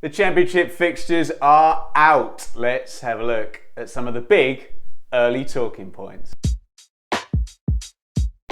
The Championship fixtures are out. Let's have a look at some of the big early talking points.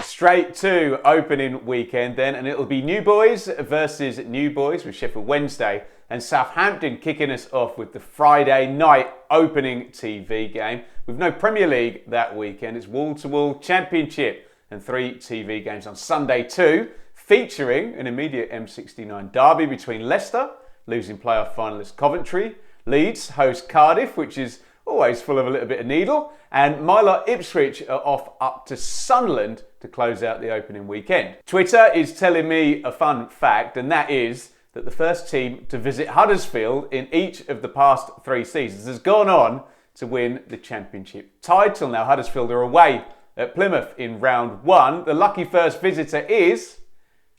Straight to opening weekend then, and it'll be New Boys versus New Boys with Sheffield Wednesday and Southampton kicking us off with the Friday night opening TV game. With no Premier League that weekend, it's wall-to-wall Championship and 3 TV games on Sunday too, featuring an immediate M69 derby between Leicester, losing playoff finalist Coventry, Leeds host Cardiff, which is always full of a little bit of needle, and my lot Ipswich are off up to Sunderland to close out the opening weekend. Twitter is telling me a fun fact, and that is that the first team to visit Huddersfield in each of the past 3 seasons has gone on to win the Championship title. Now Huddersfield are away at Plymouth in round 1. The lucky first visitor is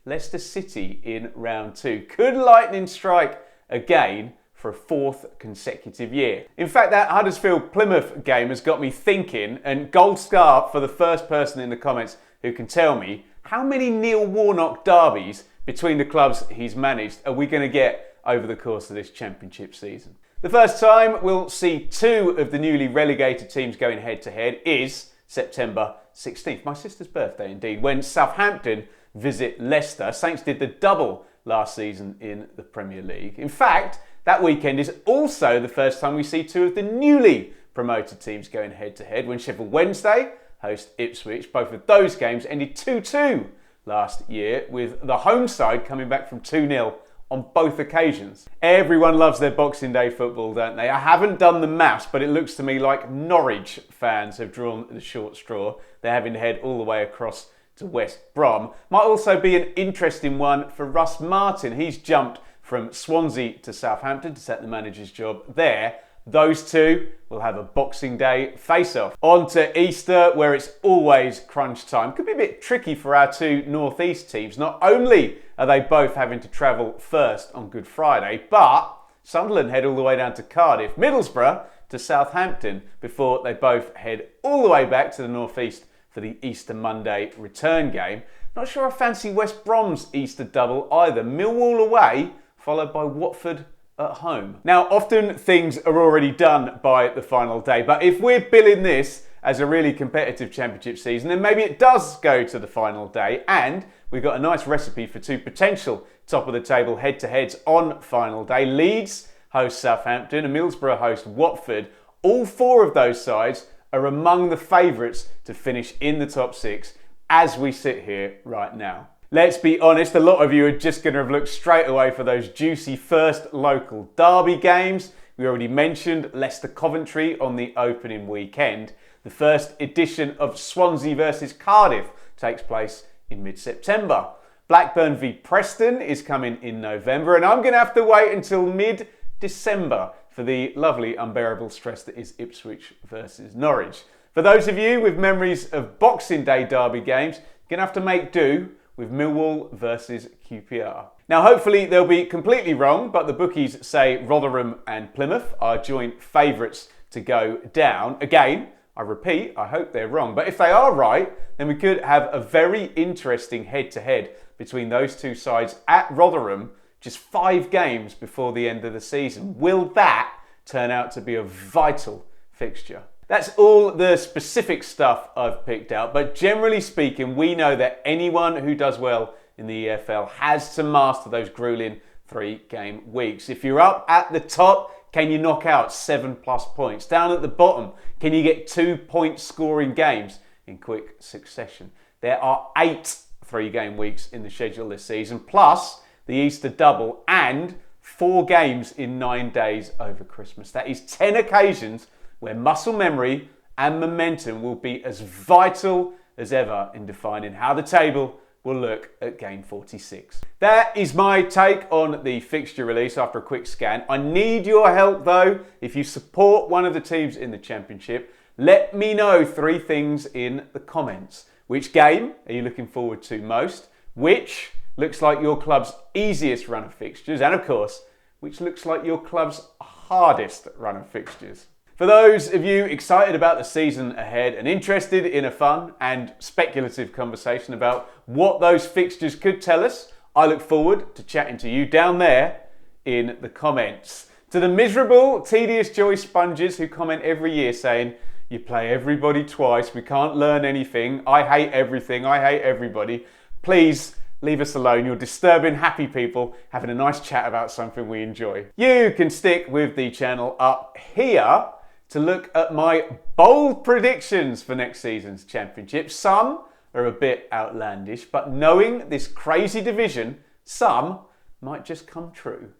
Leicester City in round 2. Could lightning strike again for a 4th consecutive year? In fact, that Huddersfield-Plymouth game has got me thinking, and gold scar for the first person in the comments who can tell me how many Neil Warnock derbies between the clubs he's managed are we going to get over the course of this Championship season. The first time we'll see 2 of the newly relegated teams going head-to-head is September 16th, my sister's birthday indeed, when Southampton visit Leicester. Saints did the double last season in the Premier League. In fact, that weekend is also the first time we see 2 of the newly promoted teams going head-to-head when Sheffield Wednesday host Ipswich. Both of those games ended 2-2 last year, with the home side coming back from 2-0 on both occasions. Everyone loves their Boxing Day football, don't they? I haven't done the maths, but it looks to me like Norwich fans have drawn the short straw. They're having to head all the way across to West Brom. Might also be an interesting one for Russ Martin. He's jumped from Swansea to Southampton to set the manager's job there. Those 2 will have a Boxing Day face-off. On to Easter, where it's always crunch time. Could be a bit tricky for our 2 North East teams. Not only are they both having to travel first on Good Friday, but Sunderland head all the way down to Cardiff, Middlesbrough to Southampton, before they both head all the way back to the North East for the Easter Monday return game. Not sure I fancy West Brom's Easter double either. Millwall away, followed by Watford at home. Now, often things are already done by the final day, but if we're billing this as a really competitive Championship season, then maybe it does go to the final day, and we've got a nice recipe for 2 potential top-of-the-table head-to-heads on final day. Leeds host Southampton and Middlesbrough host Watford. All 4 of those sides are among the favourites to finish in the top 6 as we sit here right now. Let's be honest, a lot of you are just going to have looked straight away for those juicy first local derby games. We already mentioned Leicester Coventry on the opening weekend. The first edition of Swansea versus Cardiff takes place in mid-September. Blackburn v Preston is coming in November, and I'm going to have to wait until mid-December for the lovely unbearable stress that is Ipswich versus Norwich. For those of you with memories of Boxing Day derby games, you're going to have to make do with Millwall versus QPR. Now, hopefully they'll be completely wrong, but the bookies say Rotherham and Plymouth are joint favourites to go down. Again, I repeat, I hope they're wrong, but if they are right, then we could have a very interesting head-to-head between those 2 sides at Rotherham just 5 games before the end of the season. Will that turn out to be a vital fixture? That's all the specific stuff I've picked out, but generally speaking, we know that anyone who does well in the EFL has to master those grueling 3-game weeks. If you're up at the top, can you knock out 7+ points? Down at the bottom, can you get 2-point scoring games in quick succession? There are 8 3-game weeks in the schedule this season, plus the Easter double and 4 games in 9 days over Christmas. That is 10 occasions where muscle memory and momentum will be as vital as ever in defining how the table will look at game 46. That is my take on the fixture release after a quick scan. I need your help though. If you support one of the teams in the Championship, let me know 3 things in the comments. Which game are you looking forward to most? Which looks like your club's easiest run of fixtures? And of course, which looks like your club's hardest run of fixtures? For those of you excited about the season ahead and interested in a fun and speculative conversation about what those fixtures could tell us, I look forward to chatting to you down there in the comments. To the miserable, tedious joy sponges who comment every year saying, you play everybody twice, we can't learn anything, I hate everything, I hate everybody. Please leave us alone. You're disturbing happy people having a nice chat about something we enjoy. You can stick with the channel up here to look at my bold predictions for next season's championship. Some are a bit outlandish, but knowing this crazy division, some might just come true.